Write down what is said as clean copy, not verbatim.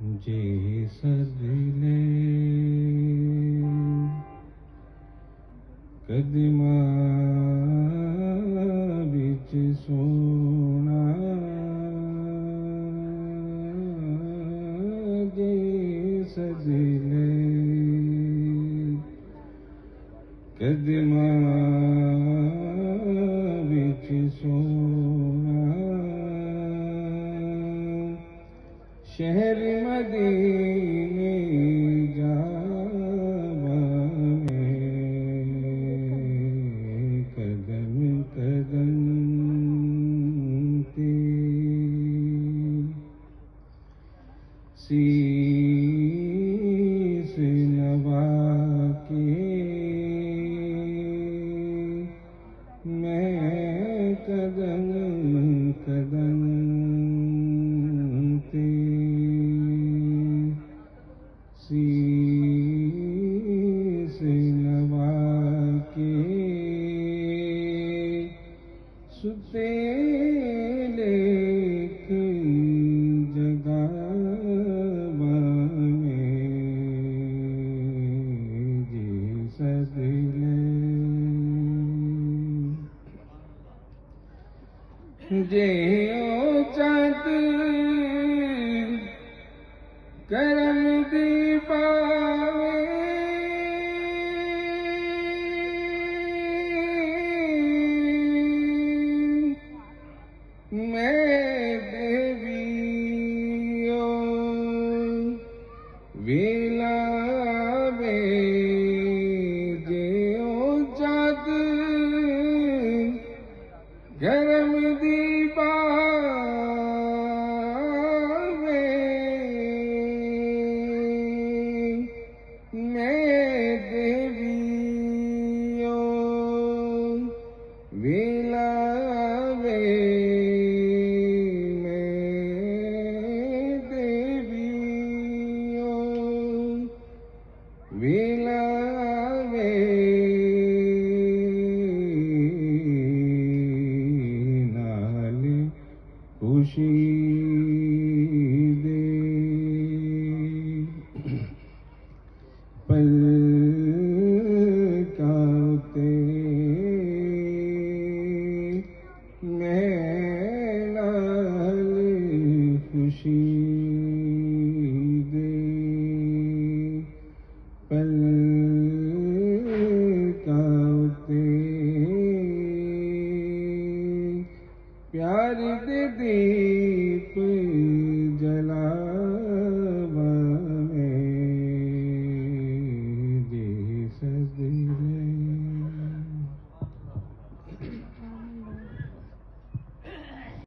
जे सदिले कदमा बिच सोना जे सदिले कदमा बिच सोना शहर मदीने जावा में कदम कदम ते शीश नवा के मैं कदम कदम ते शीश नवा के सुते लेख जगावा में जी सदिले जे ओ चाँद करम दी पावे मैं देवियो वेला में जे ओ चाँद करम दी पावे मैं देवियो वेला में मैं देवियो वेला में नाल खुशी दे पल काते मैं नाल खुशी